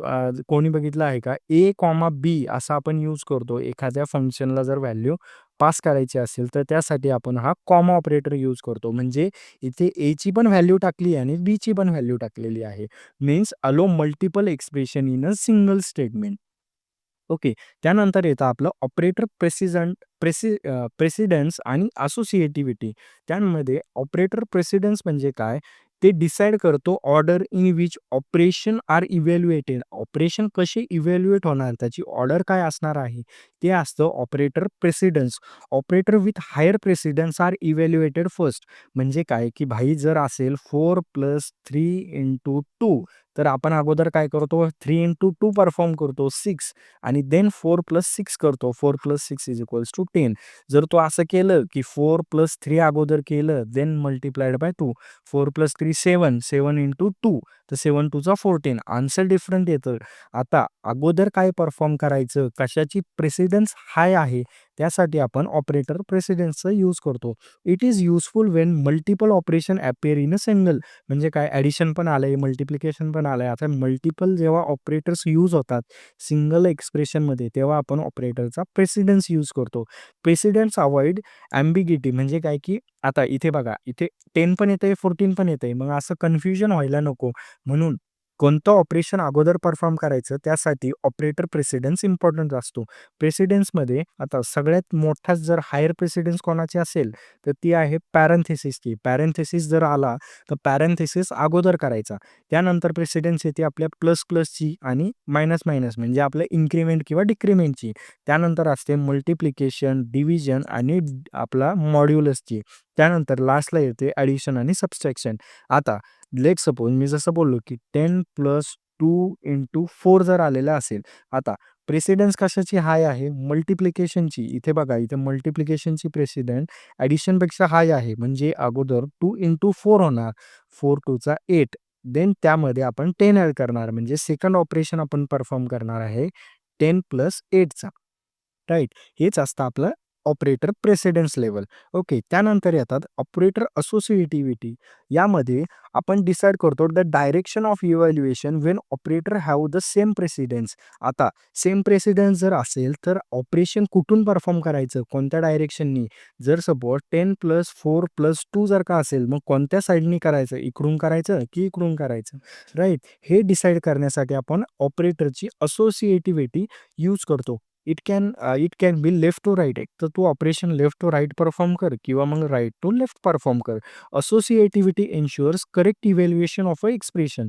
कोणी बघितलं आहे का? ए कॉमा बी असा आपण यूज करतो. एखाद्या फंक्शनला जर व्हॅल्यू पास करायची असेल, तर त्यासाठी आपण हा कॉमा ऑपरेटर यूज करतो. म्हणजे इथे एची पण व्हॅल्यू टाकली आणि बीची पण व्हॅल्यू टाकलेली आहे. Means allow multiple expression in a single statement. Okay. त्यानंतर येतं आपलं ऑपरेटर प्रेसिडन्स आणि असोसिएटिव्हिटी. त्यामध्ये ऑपरेटर प्रेसिडन्स म्हणजे काय? ते डिसाईड करतो order in which operation are evaluated. Operation कसे इव्हॅल्युएट होणार, त्याची ऑर्डर काय असणार आहे, ते असतं operator precedence. Operator with higher precedence are evaluated first. म्हणजे काय, की भाई जर असेल 4 + 3 × 2, तर आपण अगोदर काय करतो, 3 × 2 परफॉर्म करतो 6 आणि देन 4 + 6 करतो. 4 + 6 = 10. जर तो असं केलं, की 4 + 3 अगोदर केलं, देन मल्टिप्लाइड बाय 2. 4 + 3 7. 7 × 2 तर 7 2 14. आन्सर डिफरंट येतं. आता अगोदर काय परफॉर्म करायचं, कशाची प्रेसिडन्स हाय आहे, त्यासाठी आपण ऑपरेटर प्रेसिडन्सचा यूज करतो. It is useful when multiple operation appear in a single. म्हणजे काय, ॲडिशन पण आलंय, मल्टिप्लिकेशन पण आलंय. आता मल्टिपल जेव्हा ऑपरेटर्स यूज होतात सिंगल एक्सप्रेशनमध्ये, तेव्हा आपण ऑपरेटरचा प्रेसिडन्स यूज करतो. Precedence avoid ambiguity. म्हणजे काय, की आता इथे बघा, इथे 10 पण येतंय, 14 पण येतंय. मग असं कन्फ्युजन व्हायला नको. म्हणून कोणतं ऑपरेशन अगोदर परफॉर्म करायचं, त्यासाठी ऑपरेटर प्रेसिडन्स इम्पॉर्टंट असतो. प्रेसिडन्समध्ये आता सगळ्यात मोठा जर हायर प्रेसिडन्स कोणाची असेल, तर ती आहे पॅरेंथेसिसची. पॅरेंथेसिस जर आला, तर पॅरेंथेसिस अगोदर करायचा. त्यानंतर प्रेसिडन्स येते आपल्या प्लसची आणि मायनस म्हणजे आपल्या इन्क्रिमेंट किंवा डिक्रिमेंटची. त्यानंतर असते मल्टिप्लिकेशन, डिव्हिजन आणि आपला मॉड्युलसची. त्यानंतर लास्टला येते ॲडिशन आणि सबट्रॅक्शन. आता लेट्स सपोज मी जसं बोललो, की 10 + 2 × 4 जर आलेलं असेल. आता प्रेसिडन्स कशाची हाय आहे? मल्टिप्लिकेशनची. इथे बघा, इथे मल्टिप्लिकेशनची प्रेसिडेंट ॲडिशनपेक्षा हाय आहे. म्हणजे अगोदर 2 × 4 होणार. 4 2 8. देन त्यामध्ये आपण 10 ॲड करणार. म्हणजे सेकंड ऑपरेशन आपण परफॉर्म करणार आहे 10 + 8चा. राइट. हेच असतं आपलं ऑपरेटर प्रेसिडन्स लेव्हल. ओके. त्यानंतर येतात ऑपरेटर असोसिएटिव्हिटी. यामध्ये आपण डिसाईड करतो the direction of evaluation when operator have the same precedence. आता सेम प्रेसिडन्स जर असेल, तर ऑपरेशन कुठून परफॉर्म करायचं, कोणत्या डायरेक्शननी. जर सपोज 10 + 4 + 2 जर का असेल, मग कोणत्या साईडनी करायचं, इकडून करायचं की इकडून करायचं, राईट. हे डिसाईड करण्यासाठी आपण ऑपरेटरची असोसिएटिव्हिटी यूज करतो. It can be left to right. एक तर तू operation left to right perform कर किंवा मग राइट टू लेफ्ट परफॉर्म कर. Associativity ensures correct evaluation of a expression.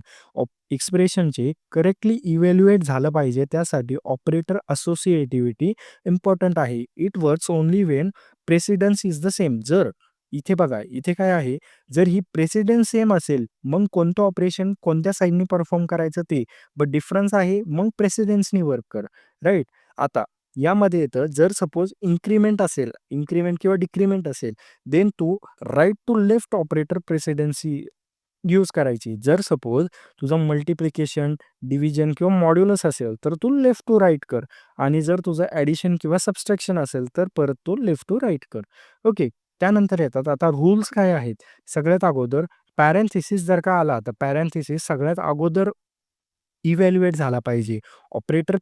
एक्सप्रेशनचे करेक्टली इव्हॅल्युएट झालं पाहिजे, त्यासाठी ऑपरेटर असोसिएटिव्हिटी इम्पॉर्टंट आहे. It works only when precedence is the same. जर इथे बघा, इथे काय आहे, जर ही प्रेसिडेन्स सेम असेल, मग कोणतं ऑपरेशन कोणत्या साइडनी परफॉर्म करायचं ते. बट डिफरन्स आहे, मग प्रेसिडेन्सनी वर्क कर, राइट? आता यामध्ये येतं, जर सपोज इन्क्रिमेंट असेल, इन्क्रिमेंट किंवा डिक्रिमेंट असेल, देन तू right to left operator precedency use करायची. जर सपोज तुझं मल्टिप्लिकेशन, डिव्हिजन किंवा मॉड्युलस असेल, तर तू लेफ्ट टू राइट कर आणि जर तुझं ॲडिशन किंवा सबट्रॅक्शन असेल, तर परत तू लेफ्ट टू राइट कर. ओके. त्यानंतर येतात आता रूल्स काय आहेत? सगळ्यात अगोदर पॅरेंथेसिस जर का आला, तर पॅरेंथेसिस सगळ्यात अगोदर इव्हॅल्युएट झाला पाहिजे. ऑपरेटर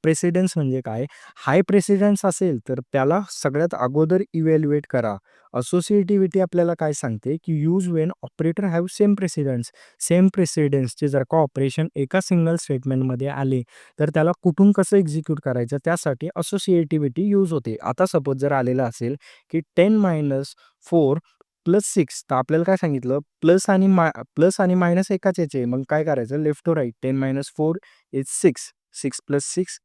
प्रेसिडन्स म्हणजे काय? हाय प्रेसिडन्स असेल, तर त्याला सगळ्यात अगोदर इव्हॅल्युएट करा. असोसिएटिव्हिटी आपल्याला काय सांगते, की use when operator have same precedence. Same प्रेसिडन्सचे जर का ऑपरेशन एका सिंगल स्टेटमेंटमध्ये आले, तर त्याला कुठून कसं एक्झिक्यूट करायचं, त्यासाठी असोसिएटिव्हिटी यूज होते. आता सपोज जर आलेलं असेल, की 10 - 4 + 6, तर आपल्याला काय सांगितलं, प्लस आणि मायनस एकाच याचे. मग काय करायचं, लेफ्ट टू राइट. 10 - 4 इज 6. 6 + 6,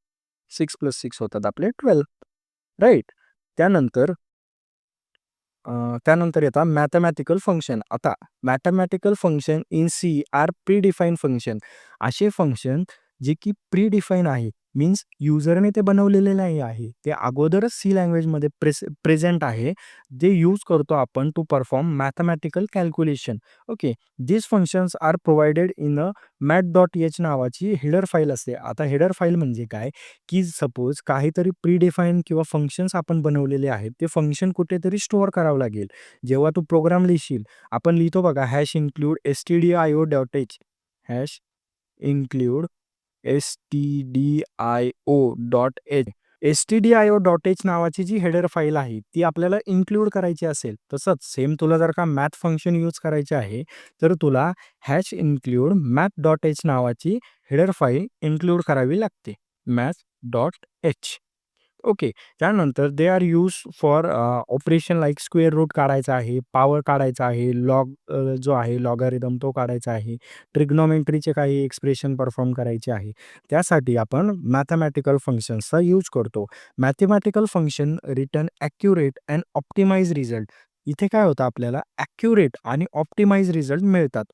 6 + 6 होतात आपले 12, राइट? त्यानंतर त्यानंतर येतात मॅथेमॅटिकल फंक्शन. आता mathematical function in C are pre define function. असे फंक्शन जे की प्री डिफाईन आहे, मीन्स युजरने ते बनवलेले नाही आहे. ते अगोदरच सी लँग्वेजमध्ये प्रेझेंट आहे. जे यूज करतो आपण to perform mathematical calculation. Okay. This functions are provided in a math.h नावाची हेडर फाईल असते. आता हेडर फाईल म्हणजे काय, की सपोज काहीतरी प्री डिफाईन किंवा फंक्शन्स आपण बनवलेले आहेत. ते फंक्शन कुठेतरी स्टोअर करावं लागेल. जेव्हा तू प्रोग्राम लिहिशील, आपण लिहितो बघा, hash include stdio.h, hash include stdio.h. stdio.h नावाची जी हेडर फाईल आहे, ती आपल्याला इन्क्लूड करायची असेल, तसंच सेम तुला जर का मॅथ फंक्शन यूज करायचे आहे, तर तुला हॅश इन्क्लूड math.h नावाची हेडर फाईल इन्क्लूड करावी लागते. math.h. ओके. त्यानंतर they are used for operation like square root काढायचा आहे, पॉवर काढायचा आहे, जो आहे लॉगॅरिथम तो काढायचा आहे, ट्रिग्नोमेट्रीचे काही एक्सप्रेशन परफॉर्म करायचे आहे. त्यासाठी आपण मॅथेमॅटिकल फंक्शन्सचा यूज करतो. Mathematical function return accurate and optimize result. इथे काय होतं, आपल्याला ॲक्युरेट आणि ऑप्टिमाइज रिझल्ट मिळतात.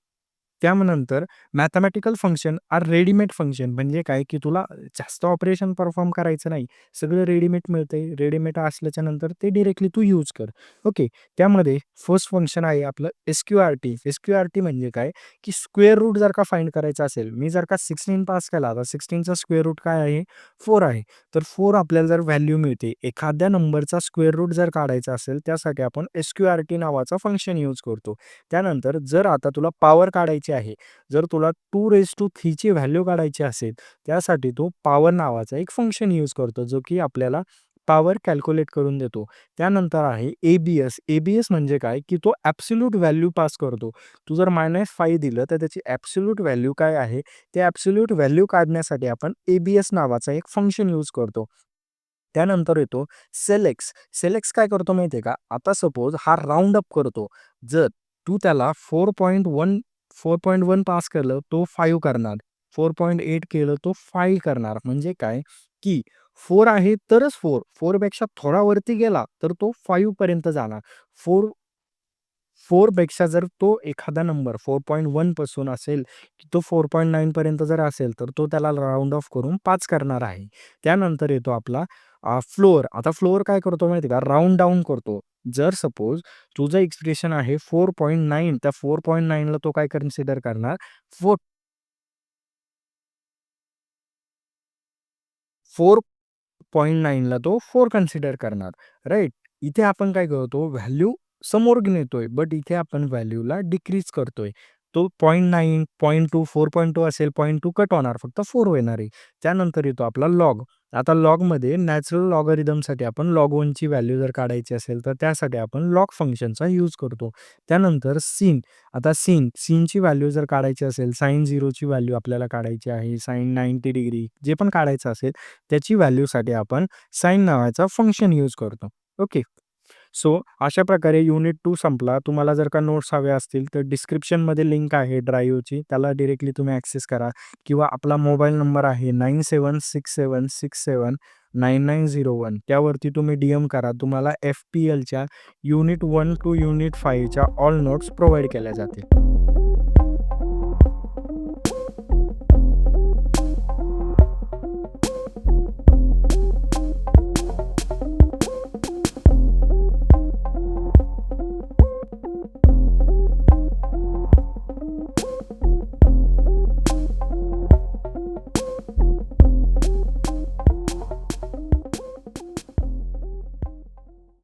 त्यानंतर mathematical function are readymade function. म्हणजे काय, की तुला जास्त ऑपरेशन परफॉर्म करायचं नाही. सगळं रेडीमेड मिळतंय. रेडीमेड असल्याच्या नंतर ते डायरेक्टली तू यूज कर. ओके. त्यामध्ये फर्स्ट फंक्शन आहे आपलं एस-क्यू-आर-टी. एस-क्यू-आर-टी म्हणजे काय, की स्क्वेअर रूट जर का फाइंड करायचा असेल, मी जर का 16 पास केला, तर 16चा स्क्वेअर रूट काय आहे, 4 आहे. तर 4 आपल्याला जर व्हॅल्यू मिळते, एखाद्या नंबरचा स्क्वेअर रूट जर काढायचा असेल, त्यासाठी आपण एस-क्यू-आर-टी नावाचा फंक्शन यूज करतो. त्यानंतर जर आता तुला पॉवर काढायची आहे, जर तुला 2 ची व्हॅल्यू काढायची असेल, त्यासाठी तो पॉवर नावाचा एक फंक्शन यूज करतो, जो की आपल्याला पॉवर कॅल्क्युलेट करून देतो. त्यानंतर आहे ए-बी-एस. ए-बी-एस म्हणजे काय, की तो ॲब्सोल्यूट व्हॅल्यू पास करतो. तू जर -5 दिलं, तर त्याची ॲब्सोल्यूट व्हॅल्यू काय आहे, ते ॲब्सोल्यूट व्हॅल्यू काढण्यासाठी आपण ए-बी-एस नावाचा एक फंक्शन यूज करतो. त्यानंतर येतो सेल-एक्स. सेल-एक्स काय करतो माहिती आहे का? आता सपोज हा राउंड अप करतो. जर तू त्याला 4.1 पास केलं, तो 5 करणार. 4.8 केलं, तो 5 करणार. म्हणजे काय, की 4 आहे तरच 4. 4 पेक्षा थोडा वरती गेला, तर तो 5 पर्यंत जाणार. 4 4 पेक्षा जर तो एखादा नंबर 4.1 पासून असेल, की तो 4.9 पर्यंत जर असेल, तर तो त्याला राउंड ऑफ करून 5 करणार आहे. त्यानंतर येतो आपला फ्लोअर. आता फ्लोअर काय करतो माहिती आहे का? राउंड डाउन करतो. जर सपोज तुझं एक्सप्रेशन आहे 4.9, त्या 4.9ला तो काय कन्सिडर करणार, 4.9ला तो 4 कन्सिडर करणार, राइट? इथे आपण काय करतो, व्हॅल्यू समोर नेतोय, बट इथे आपण व्हॅल्यूला डिक्रीज करतोय. तो 0.9, 0.2, 4.2 असेल, 0.2 कट होणार, फक्त 4 होणार आहे. त्यानंतर येतो आपला लॉग. आता लॉगमध्ये नॅचरल लॉगरिथमसाठी आपण log 1 ची व्हॅल्यू जर काढायची असेल, तर त्यासाठी आपण लॉग फंक्शनचा यूज करतो. त्यानंतर sin. आता sinची व्हॅल्यू जर काढायची असेल, sin 0 ची व्हॅल्यू आपल्याला काढायची आहे, sin 90 डिग्री जे पण काढायचं असेल, त्याची व्हॅल्यूसाठी आपण साइन नावाचा फंक्शन यूज करतो. ओके. सो अशा प्रकारे युनिट 2 संपला. तुम्हाला जर का नोट्स हव्या असतील, तर डिस्क्रिप्शनमध्ये लिंक आहे ड्राईव्हची. त्याला डायरेक्टली तुम्ही ॲक्सेस करा किंवा आपला मोबाईल नंबर आहे 976767 9901 त्यावरती तुम्ही डी-एम करा. तुम्हाला एफ-पी-एलच्या युनिट 1 टू युनिट 5च्या ऑल नोट्स प्रोव्हाईड केल्या जातील.